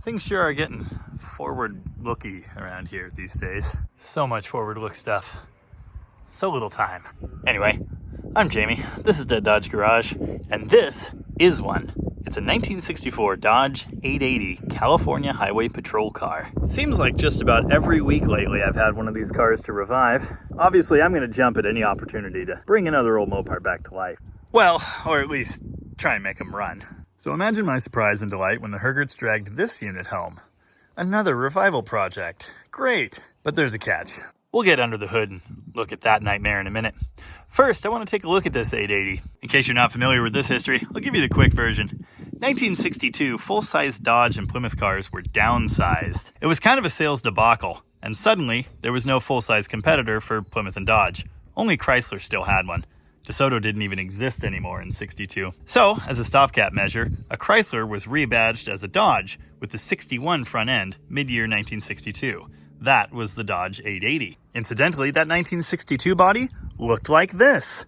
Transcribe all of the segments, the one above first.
Things sure are getting forward-looky around here these days. So much forward-look stuff. So little time. Anyway, I'm Jamie. This is Dead Dodge Garage, and this is one. It's a 1964 Dodge 880 California Highway Patrol car. It seems like just about every week lately I've had one of these cars to revive. Obviously, I'm going to jump at any opportunity to bring another old Mopar back to life. Well, or at least try and make them run. So imagine my surprise and delight when the Hergerts dragged this unit home. Another revival project. Great. But there's a catch. We'll get under the hood and look at that nightmare in a minute. First, I want to take a look at this 880. In case you're not familiar with this history, I'll give you the quick version. 1962, full-size Dodge and Plymouth cars were downsized. It was kind of a sales debacle, and suddenly there was no full-size competitor for Plymouth and Dodge. Only Chrysler still had one. DeSoto didn't even exist anymore in 62. So, as a stopgap measure, a Chrysler was rebadged as a Dodge with the 61 front end mid-year 1962. That was the Dodge 880. Incidentally, that 1962 body looked like this.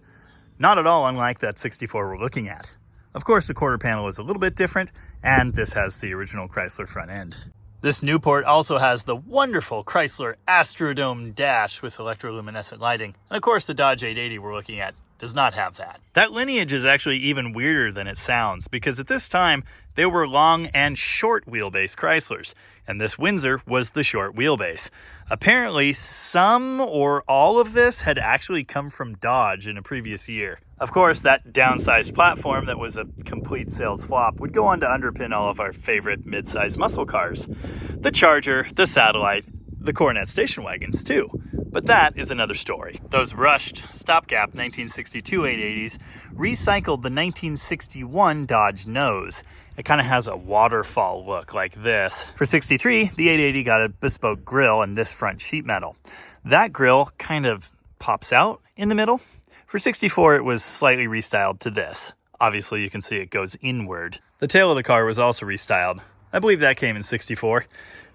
Not at all unlike that 64 we're looking at. Of course, the quarter panel is a little bit different, and this has the original Chrysler front end. This Newport also has the wonderful Chrysler Astrodome dash with electroluminescent lighting. And of course, the Dodge 880 we're looking at does not have that. That lineage is actually even weirder than it sounds, because at this time, they were long and short wheelbase Chryslers, and this Windsor was the short wheelbase. Apparently, some or all of this had actually come from Dodge in a previous year. Of course, that downsized platform that was a complete sales flop would go on to underpin all of our favorite mid-size muscle cars. The Charger, the Satellite, the Coronet station wagons too. But that is another story. Those rushed, stopgap 1962 880s recycled the 1961 Dodge nose. It kind of has a waterfall look like this. For 63, the 880 got a bespoke grille and this front sheet metal. That grille kind of pops out in the middle. For 64, it was slightly restyled to this. Obviously, you can see it goes inward. The tail of the car was also restyled. I believe that came in 64.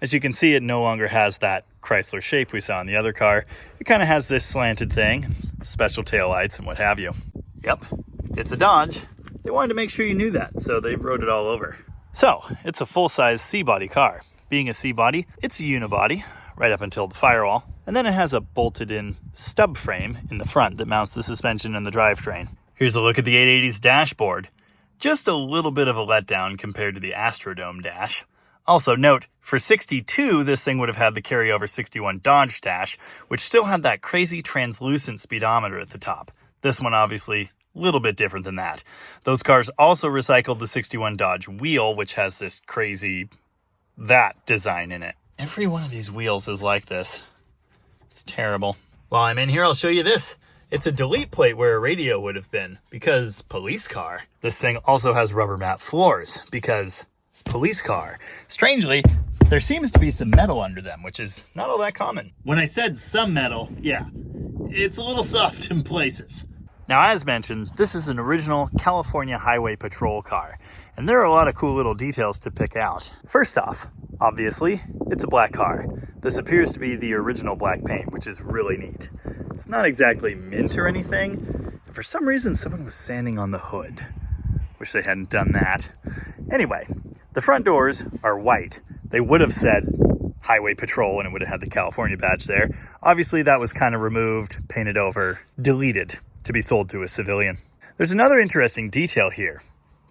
As you can see, it no longer has that Chrysler shape we saw in the other car. It kind of has this slanted thing, special taillights and what have you. Yep, it's a Dodge. They wanted to make sure you knew that, so they wrote it all over. So, it's a full-size C-body car. Being a C-body, it's a unibody, right up until the firewall, and then it has a bolted-in stub frame in the front that mounts the suspension and the drivetrain. Here's a look at the 880's dashboard. Just a little bit of a letdown compared to the Astrodome dash. Also note, for 62, this thing would have had the carryover 61 Dodge dash, which still had that crazy translucent speedometer at the top. This one obviously a little bit different than that. Those cars also recycled the 61 Dodge wheel, which has this crazy that design in it. Every one of these wheels is like this. It's terrible. While I'm in here, I'll show you this. It's a delete plate where a radio would have been, because police car. This thing also has rubber mat floors, because police car. Strangely, there seems to be some metal under them, which is not all that common. When I said some metal, yeah, it's a little soft in places. Now, as mentioned, this is an original California Highway Patrol car, and there are a lot of cool little details to pick out. First off, obviously, it's a black car. This appears to be the original black paint, which is really neat. It's not exactly mint or anything, and for some reason someone was sanding on the hood. Wish they hadn't done that. Anyway, the front doors are white. They would have said Highway Patrol and it would have had the California badge there. Obviously that was kind of removed, painted over, deleted to be sold to a civilian. There's another interesting detail here.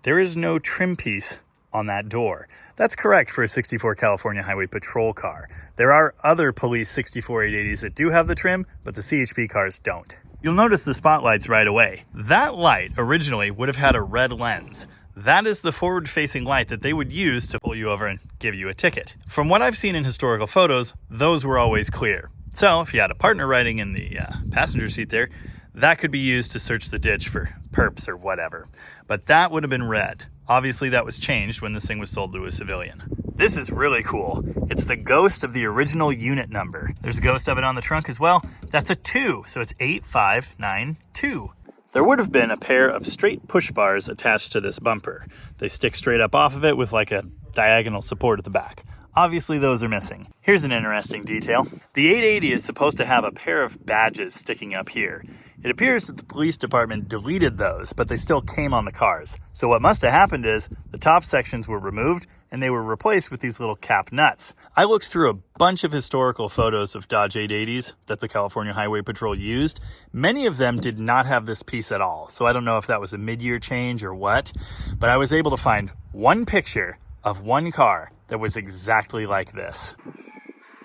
There is no trim piece on that door. That's correct for a 64 California Highway Patrol car. There are other police 64 880s that do have the trim, but the CHP cars don't. You'll notice the spotlights right away. That light originally would have had a red lens. That is the forward-facing light that they would use to pull you over and give you a ticket. From what I've seen in historical photos, those were always clear. So if you had a partner riding in the passenger seat there, that could be used to search the ditch for perps or whatever. But that would have been red. Obviously that was changed when this thing was sold to a civilian. This is really cool. It's the ghost of the original unit number. There's a ghost of it on the trunk as well. That's a 2, so it's 8592. There would have been a pair of straight push bars attached to this bumper. They stick straight up off of it with like a diagonal support at the back. Obviously those are missing. Here's an interesting detail. The 880 is supposed to have a pair of badges sticking up here. It appears that the police department deleted those, but they still came on the cars. So what must have happened is the top sections were removed and they were replaced with these little cap nuts. I looked through a bunch of historical photos of Dodge 880s that the California Highway Patrol used. Many of them did not have this piece at all, so I don't know if that was a mid-year change or what, but I was able to find one picture of one car that was exactly like this.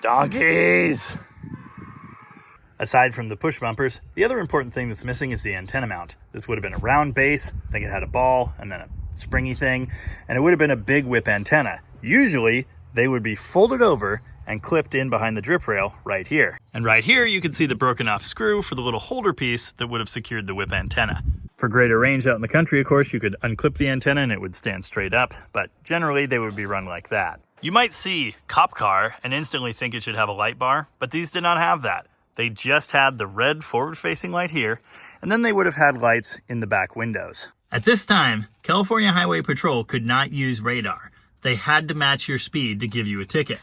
Donkeys! Aside from the push bumpers, the other important thing that's missing is the antenna mount. This would have been a round base, I think it had a ball, and then a springy thing, and it would have been a big whip antenna. Usually, they would be folded over and clipped in behind the drip rail right here. And right here, you can see the broken off screw for the little holder piece that would have secured the whip antenna. For greater range out in the country, of course, you could unclip the antenna and it would stand straight up, but generally they would be run like that. You might see cop car and instantly think it should have a light bar, but these did not have that. They just had the red forward-facing light here, and then they would have had lights in the back windows. At this time, California Highway Patrol could not use radar. They had to match your speed to give you a ticket.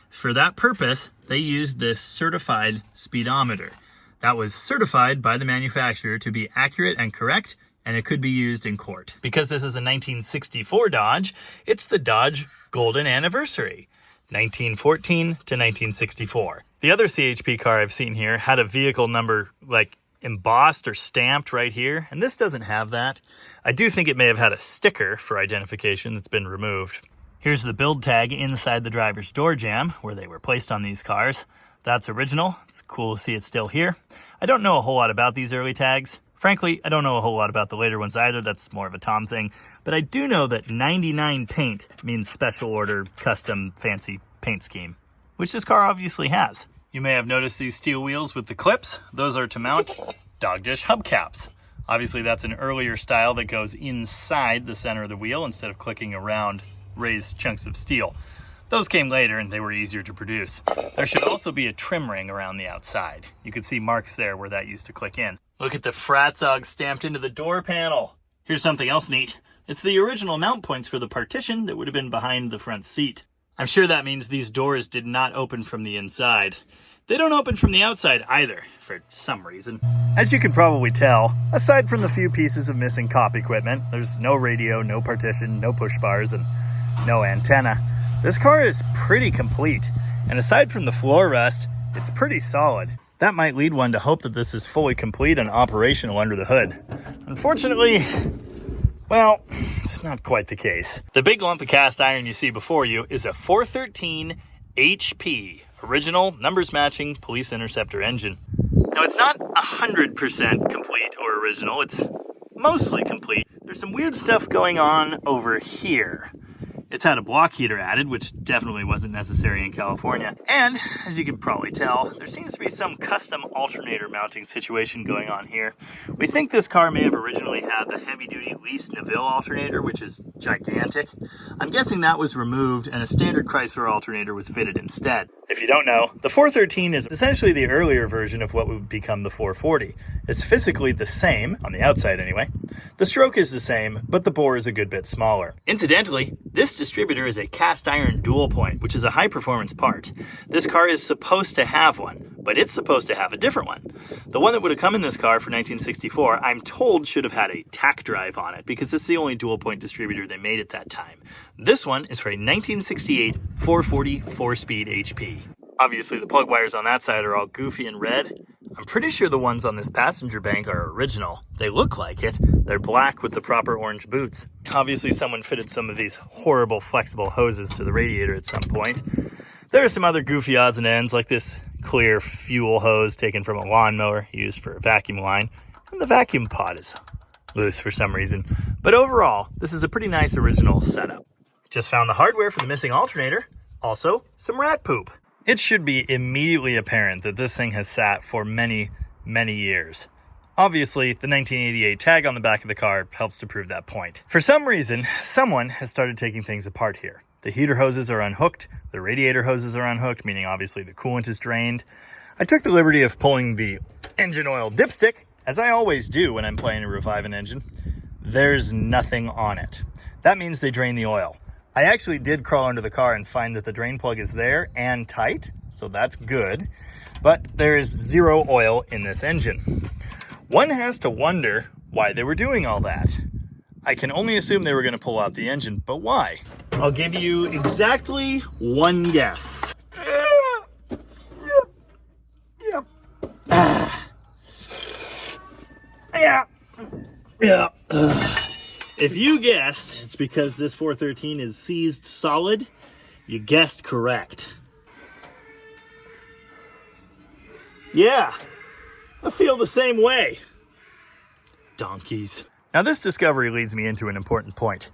For that purpose, they used this certified speedometer. That was certified by the manufacturer to be accurate and correct, and it could be used in court. Because this is a 1964 Dodge, it's the Dodge Golden Anniversary, 1914 to 1964. The other CHP car I've seen here had a vehicle number like embossed or stamped right here, and this doesn't have that. I do think it may have had a sticker for identification that's been removed. Here's the build tag inside the driver's door jamb where they were placed on these cars. That's original. It's cool to see it still here. I don't know a whole lot about these early tags. Frankly, I don't know a whole lot about the later ones either. That's more of a Tom thing. But I do know that 99 paint means special order, custom, fancy paint scheme, which this car obviously has. You may have noticed these steel wheels with the clips. Those are to mount dog dish hubcaps. Obviously, that's an earlier style that goes inside the center of the wheel instead of clicking around raised chunks of steel. Those came later and they were easier to produce. There should also be a trim ring around the outside. You can see marks there where that used to click in. Look at the Fratzog stamped into the door panel. Here's something else neat. It's the original mount points for the partition that would have been behind the front seat. I'm sure that means these doors did not open from the inside. They don't open from the outside either, for some reason. As you can probably tell, aside from the few pieces of missing cop equipment, there's no radio, no partition, no push bars, and no antenna. This car is pretty complete, and aside from the floor rust, it's pretty solid. That might lead one to hope that this is fully complete and operational under the hood. Unfortunately, well, it's not quite the case. The big lump of cast iron you see before you is a 413 HP, original numbers matching police interceptor engine. Now it's not 100% complete or original, it's mostly complete. There's some weird stuff going on over here. It's had a block heater added, which definitely wasn't necessary in California. And, as you can probably tell, there seems to be some custom alternator mounting situation going on here. We think this car may have originally had the heavy-duty Lease Neville alternator, which is gigantic. I'm guessing that was removed and a standard Chrysler alternator was fitted instead. If you don't know, the 413 is essentially the earlier version of what would become the 440. It's physically the same, on the outside anyway. The stroke is the same, but the bore is a good bit smaller. Incidentally, this distributor is a cast iron dual point, which is a high performance part. This car is supposed to have one, but it's supposed to have a different one. The one that would have come in this car for 1964, I'm told should have had a tack drive on it because it's the only dual point distributor they made at that time. This one is for a 1968 440 4-speed HP. Obviously the plug wires on that side are all goofy and red. I'm pretty sure the ones on this passenger bank are original. They look like it. They're black with the proper orange boots. Obviously someone fitted some of these horrible flexible hoses to the radiator at some point. There are some other goofy odds and ends like this clear fuel hose taken from a lawnmower used for a vacuum line. And the vacuum pod is loose for some reason. But overall, this is a pretty nice original setup. Just found the hardware for the missing alternator. Also, some rat poop. It should be immediately apparent that this thing has sat for many, many years. Obviously, the 1988 tag on the back of the car helps to prove that point. For some reason, someone has started taking things apart here. The heater hoses are unhooked, the radiator hoses are unhooked, meaning obviously the coolant is drained. I took the liberty of pulling the engine oil dipstick, as I always do when I'm planning to revive an engine. There's nothing on it. That means they drain the oil. I actually did crawl under the car and find that the drain plug is there and tight, so that's good, but there is zero oil in this engine. One has to wonder why they were doing all that. I can only assume they were going to pull out the engine, but why? I'll give you exactly one guess. Yep. Yeah. If you guessed it's because this 413 is seized solid, you guessed correct. Yeah, I feel the same way. Donkeys. Now this discovery leads me into an important point.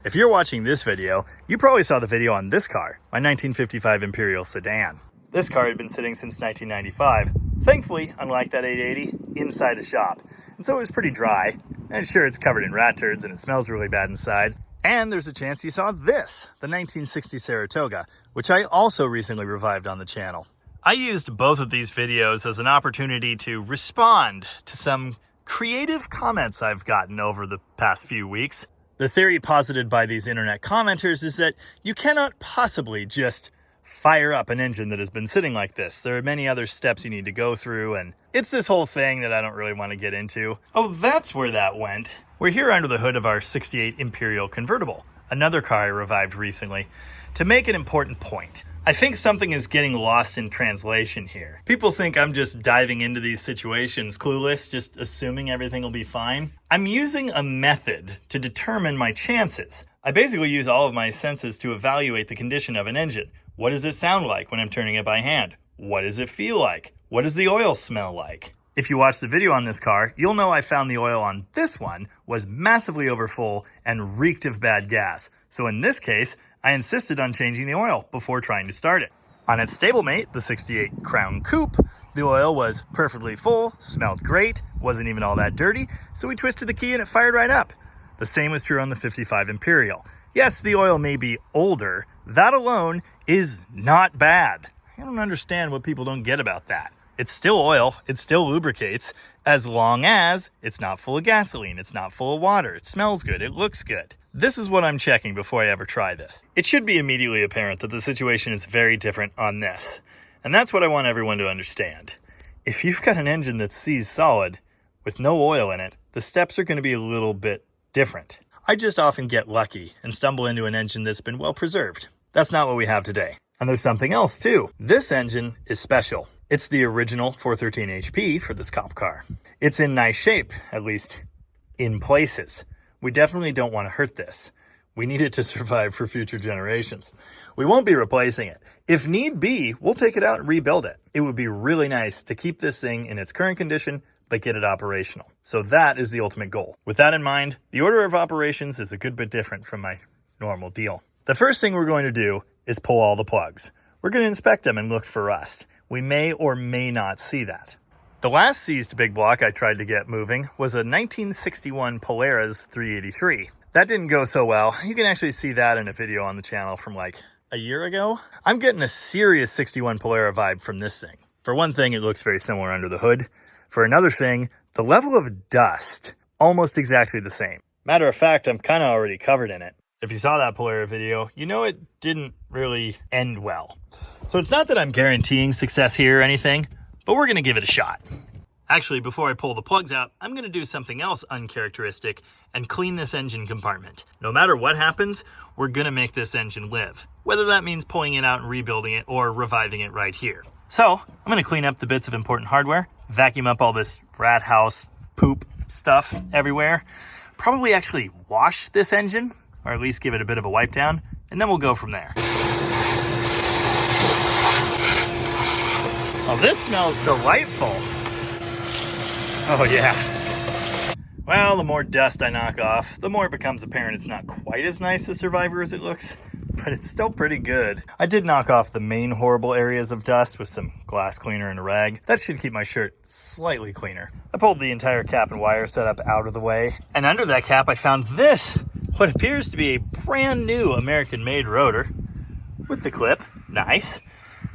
If you're watching this video, you probably saw the video on this car, my 1955 Imperial sedan. This car had been sitting since 1995, thankfully, unlike that 880, inside a shop. And so it was pretty dry, and sure, it's covered in rat turds and it smells really bad inside. And there's a chance you saw this, the 1960 Saratoga, which I also recently revived on the channel. I used both of these videos as an opportunity to respond to some creative comments I've gotten over the past few weeks. The theory posited by these internet commenters is that you cannot possibly just fire up an engine that has been sitting like this. There are many other steps you need to go through, and it's this whole thing that I don't really want to get into. Oh, that's where that went. We're here under the hood of our 68 Imperial convertible, another car I revived recently, to make an important point. I think something is getting lost in translation here. People think I'm just diving into these situations clueless, just assuming everything will be fine. I'm using a method to determine my chances. I basically use all of my senses to evaluate the condition of an engine. What does it sound like when I'm turning it by hand? What does it feel like? What does the oil smell like? If you watch the video on this car, you'll know I found the oil on this one was massively overfull and reeked of bad gas. So in this case, I insisted on changing the oil before trying to start it. On its stablemate, the 68 Crown Coupe, the oil was perfectly full, smelled great, wasn't even all that dirty, so we twisted the key and it fired right up. The same was true on the 55 Imperial. Yes, the oil may be older, that alone is not bad. I don't understand what people don't get about that. It's still oil, it still lubricates, as long as it's not full of gasoline, it's not full of water, it smells good, it looks good. This is what I'm checking before I ever try this. It should be immediately apparent that the situation is very different on this. And that's what I want everyone to understand. If you've got an engine that's seized solid with no oil in it, the steps are going to be a little bit different. I just often get lucky and stumble into an engine that's been well preserved. That's not what we have today. And there's something else too. This engine is special. It's the original 413 HP for this cop car. It's in nice shape, at least in places. We definitely don't want to hurt this. We need it to survive for future generations. We won't be replacing it. If need be, we'll take it out and rebuild it. It would be really nice to keep this thing in its current condition, but get it operational. So that is the ultimate goal. With that in mind, the order of operations is a good bit different from my normal deal. The first thing we're going to do is pull all the plugs. We're going to inspect them and look for rust. We may or may not see that. The last seized big block I tried to get moving was a 1961 Polaris 383. That didn't go so well. You can actually see that in a video on the channel from like a year ago. I'm getting a serious 61 Polaris vibe from this thing. For one thing, it looks very similar under the hood. For another thing, the level of dust, almost exactly the same. Matter of fact, I'm kind of already covered in it. If you saw that Polaris video, you know it didn't really end well. So it's not that I'm guaranteeing success here or anything, but we're going to give it a shot. Actually, before I pull the plugs out, I'm going to do something else uncharacteristic and clean this engine compartment. No matter what happens, we're going to make this engine live. Whether that means pulling it out and rebuilding it or reviving it right here. So, I'm going to clean up the bits of important hardware, vacuum up all this rat house poop stuff everywhere, probably actually wash this engine, or at least give it a bit of a wipe down, and then we'll go from there. Oh, this smells delightful. Oh yeah. Well, the more dust I knock off, the more it becomes apparent it's not quite as nice a Survivor as it looks, but it's still pretty good. I did knock off the main horrible areas of dust with some glass cleaner and a rag. That should keep my shirt slightly cleaner. I pulled the entire cap and wire setup out of the way, and under that cap I found this, what appears to be a brand new American-made rotor with the clip, nice,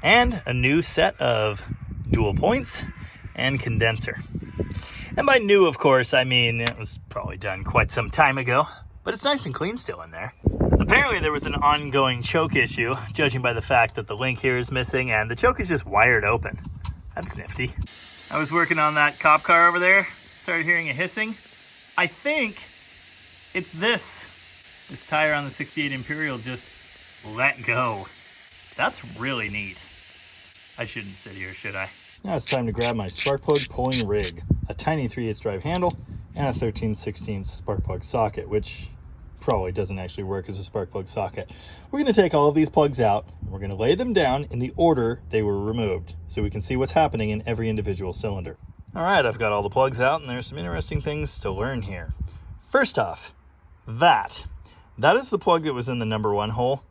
and a new set of dual points and condenser. And by new, of course, I mean it was probably done quite some time ago, but it's nice and clean still in there. Apparently there was an ongoing choke issue, judging by the fact that the link here is missing and the choke is just wired open. That's nifty. I was working on that cop car over there, started hearing a hissing. I think It's this tire on the 68 Imperial just let go. That's really neat. I shouldn't sit here, should I? Now it's time to grab my spark plug pulling rig, a tiny 3/8 drive handle, and a 13/16 spark plug socket, which probably doesn't actually work as a spark plug socket. We're going to take all of these plugs out, and we're going to lay them down in the order they were removed, so we can see what's happening in every individual cylinder. All right, I've got all the plugs out, and there's some interesting things to learn here. First off, that is the plug that was in the number 1 hole,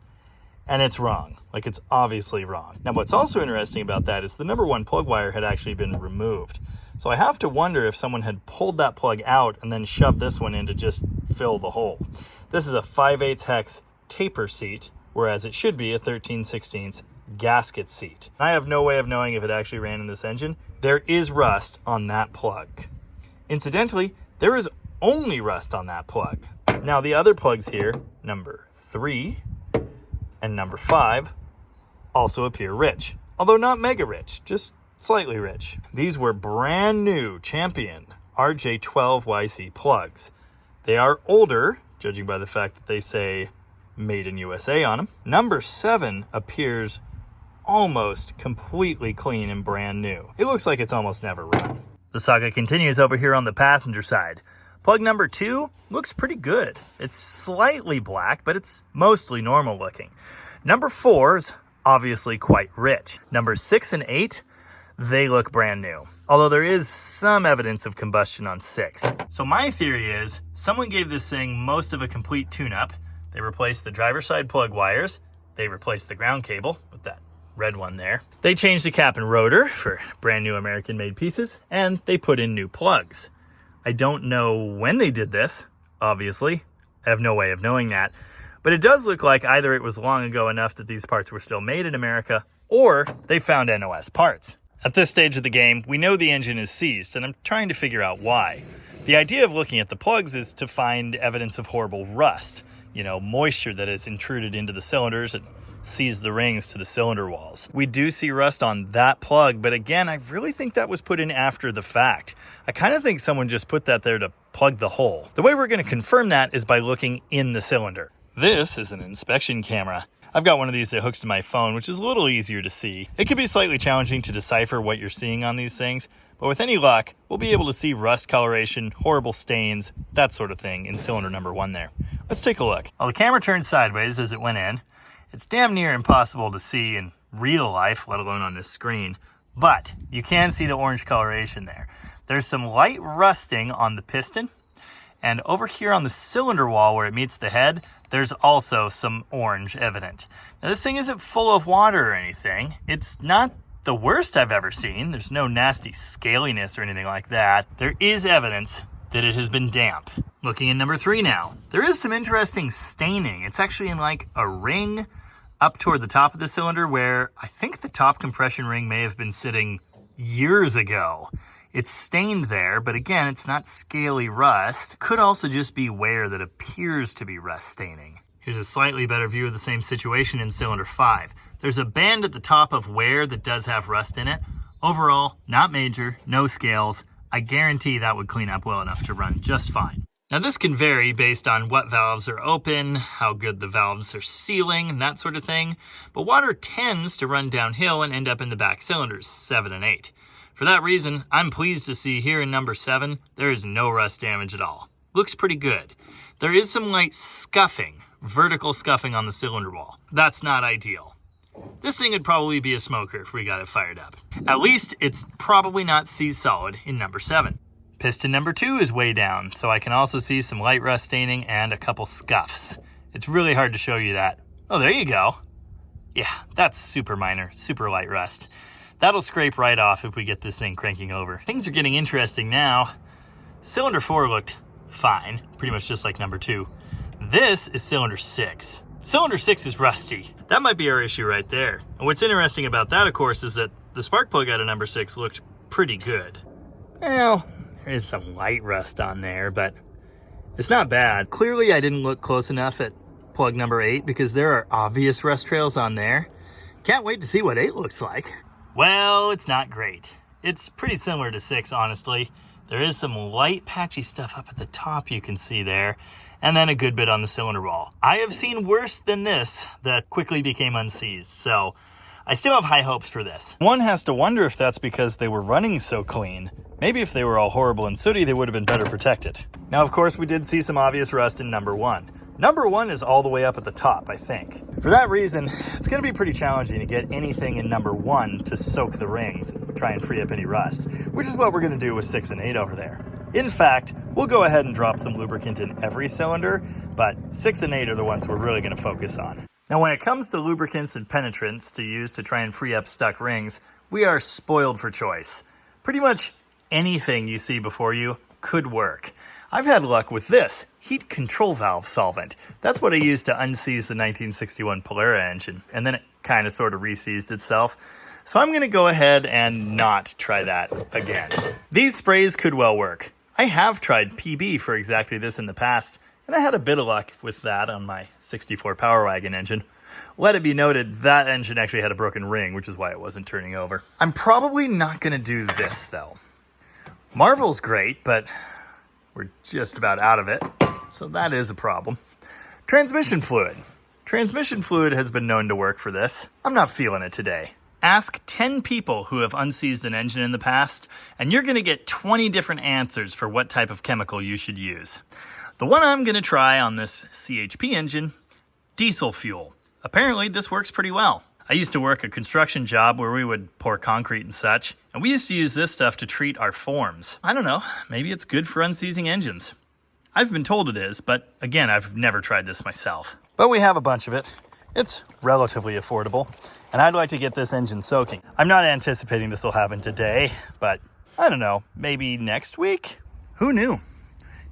and it's wrong. Like, it's obviously wrong. Now, what's also interesting about that is the number 1 plug wire had actually been removed. So I have to wonder if someone had pulled that plug out and then shoved this one in to just fill the hole. This is a 5/8 hex taper seat, whereas it should be a 13/16 gasket seat. I have no way of knowing if it actually ran in this engine. There is rust on that plug. Incidentally, there is only rust on that plug. Now, the other plugs here, number 3 and number 5, also appear rich, although not mega rich, just slightly rich. These were brand new Champion RJ12YC plugs. They are older, judging by the fact that they say made in USA on them. Number 7 appears almost completely clean and brand new. It looks like it's almost never run. The saga continues over here on the passenger side. Plug number 2 looks pretty good. It's slightly black, but it's mostly normal looking. Number 4 is obviously quite rich. Number 6 and 8, they look brand new, although there is some evidence of combustion on 6. So my theory is someone gave this thing most of a complete tune-up. They replaced the driver's side plug wires. They replaced the ground cable with that red one there. They changed the cap and rotor for brand new American-made pieces, and they put in new plugs. I don't know when they did this, obviously. I have no way of knowing that. But it does look like either it was long ago enough that these parts were still made in America, or they found NOS parts. At this stage of the game, we know the engine is seized, and I'm trying to figure out why. The idea of looking at the plugs is to find evidence of horrible rust, moisture that has intruded into the cylinders and seized the rings to the cylinder walls. We do see rust on that plug, but again, I really think that was put in after the fact. I kind of think someone just put that there to plug the hole. The way we're going to confirm that is by looking in the cylinder. This is an inspection camera. I've got one of these that hooks to my phone, which is a little easier to see. It can be slightly challenging to decipher what you're seeing on these things, but with any luck, we'll be able to see rust coloration, horrible stains, that sort of thing in cylinder number 1 there. Let's take a look. Well, the camera turned sideways as it went in. It's damn near impossible to see in real life, let alone on this screen, but you can see the orange coloration there. There's some light rusting on the piston, and over here on the cylinder wall where it meets the head, there's also some orange evident. Now, this thing isn't full of water or anything. It's not the worst I've ever seen. There's no nasty scaliness or anything like that. There is evidence that it has been damp. Looking at number 3 now, there is some interesting staining. It's actually in like a ring up toward the top of the cylinder where I think the top compression ring may have been sitting years ago. It's stained there, but again, it's not scaly rust. Could also just be wear that appears to be rust staining. Here's a slightly better view of the same situation in cylinder 5. There's a band at the top of wear that does have rust in it. Overall, not major, no scales. I guarantee that would clean up well enough to run just fine. Now, this can vary based on what valves are open, how good the valves are sealing, and that sort of thing, but water tends to run downhill and end up in the back cylinders, 7 and 8. For that reason, I'm pleased to see here in number 7, there is no rust damage at all. Looks pretty good. There is some light scuffing, vertical scuffing on the cylinder wall. That's not ideal. This thing would probably be a smoker if we got it fired up. At least it's probably not seized solid in number 7. Piston number 2 is way down, so I can also see some light rust staining and a couple scuffs. It's really hard to show you that. Oh, there you go. Yeah, that's super minor, super light rust. That'll scrape right off if we get this thing cranking over. Things are getting interesting now. Cylinder 4 looked fine, pretty much just like number 2. This is cylinder 6. Cylinder 6 is rusty. That might be our issue right there. And what's interesting about that, of course, is that the spark plug out of number 6 looked pretty good. Well, there is some light rust on there, but it's not bad. Clearly, I didn't look close enough at plug number 8 because there are obvious rust trails on there. Can't wait to see what 8 looks like. Well, it's not great. It's pretty similar to 6, honestly. There is some light patchy stuff up at the top you can see there, and then a good bit on the cylinder wall. I have seen worse than this that quickly became unseized, so I still have high hopes for this. One has to wonder if that's because they were running so clean. Maybe if they were all horrible and sooty, they would have been better protected. Now, of course, we did see some obvious rust in number one. Number one is all the way up at the top, I think. For that reason, it's going to be pretty challenging to get anything in number one to soak the rings and try and free up any rust, which is what we're going to do with 6 and 8 over there. In fact, we'll go ahead and drop some lubricant in every cylinder, but 6 and 8 are the ones we're really going to focus on. Now, when it comes to lubricants and penetrants to use to try and free up stuck rings, we are spoiled for choice. Pretty much anything you see before you could work. I've had luck with this heat control valve solvent. That's what I used to unseize the 1961 Polara engine, and then it kind of sort of reseized itself. So I'm going to go ahead and not try that again. These sprays could well work. I have tried PB for exactly this in the past, and I had a bit of luck with that on my 64 Power Wagon engine. Let it be noted, that engine actually had a broken ring, which is why it wasn't turning over. I'm probably not going to do this, though. Marvel's great, but we're just about out of it, so that is a problem. Transmission fluid. Transmission fluid has been known to work for this. I'm not feeling it today. Ask 10 people who have unseized an engine in the past, and you're going to get 20 different answers for what type of chemical you should use. The one I'm going to try on this CHP engine, diesel fuel. Apparently, this works pretty well. I used to work a construction job where we would pour concrete and such, and we used to use this stuff to treat our forms. I don't know, maybe it's good for unseizing engines. I've been told it is, but again, I've never tried this myself. But we have a bunch of it. It's relatively affordable, and I'd like to get this engine soaking. I'm not anticipating this will happen today, but I don't know, maybe next week? Who knew?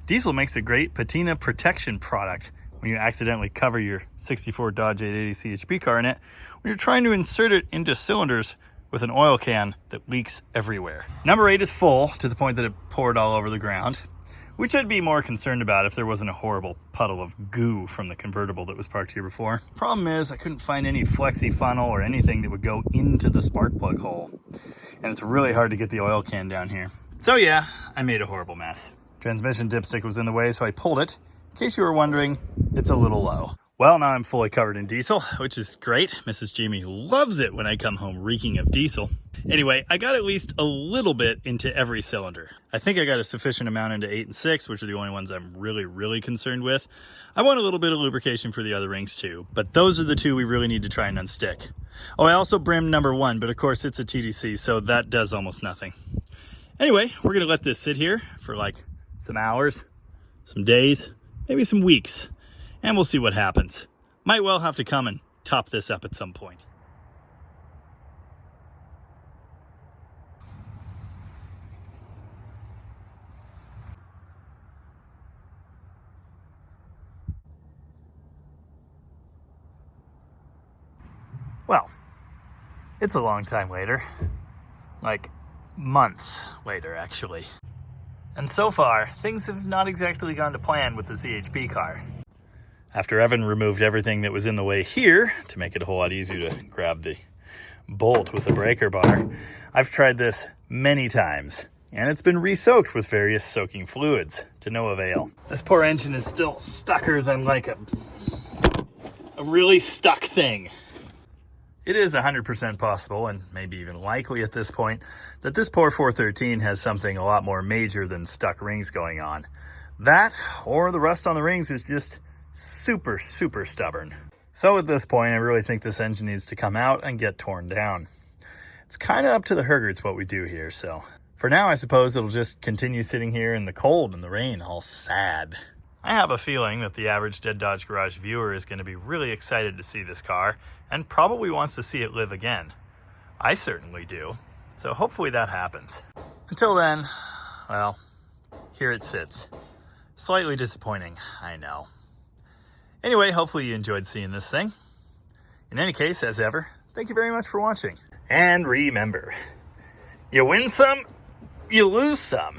Diesel makes a great patina protection product when you accidentally cover your 64 Dodge 880 CHP car in it when you're trying to insert it into cylinders with an oil can that leaks everywhere. Number 8 is full to the point that it poured all over the ground, which I'd be more concerned about if there wasn't a horrible puddle of goo from the convertible that was parked here before. Problem is, I couldn't find any flexi funnel or anything that would go into the spark plug hole, and it's really hard to get the oil can down here. So yeah, I made a horrible mess. Transmission dipstick was in the way, so I pulled it. In case you were wondering, it's a little low. Well, now I'm fully covered in diesel, which is great. Mrs. Jamie loves it when I come home reeking of diesel. Anyway, I got at least a little bit into every cylinder. I think I got a sufficient amount into 8 and 6, which are the only ones I'm really concerned with. I want a little bit of lubrication for the other rings too, but those are the two we really need to try and unstick. Oh, I also brimmed number 1, but of course it's a TDC, so that does almost nothing. Anyway, we're gonna let this sit here for like some hours, some days, maybe some weeks, and we'll see what happens. Might well have to come and top this up at some point. Well, it's a long time later, like months later actually. And so far, things have not exactly gone to plan with the CHP car. After Evan removed everything that was in the way here to make it a whole lot easier to grab the bolt with the breaker bar, I've tried this many times, and it's been re-soaked with various soaking fluids to no avail. This poor engine is still stucker than like a really stuck thing. It is 100% possible, and maybe even likely at this point, that this poor 413 has something a lot more major than stuck rings going on. That, or the rust on the rings, is just super stubborn. So at this point, I really think this engine needs to come out and get torn down. It's kind of up to the Hergerts what we do here, so for now I suppose it'll just continue sitting here in the cold and the rain, all sad. I have a feeling that the average Dead Dodge Garage viewer is going to be really excited to see this car and probably wants to see it live again. I certainly do, so hopefully that happens. Until then, well, here it sits. Slightly disappointing, I know. Anyway, hopefully you enjoyed seeing this thing. In any case, as ever, thank you very much for watching. And remember, you win some, you lose some.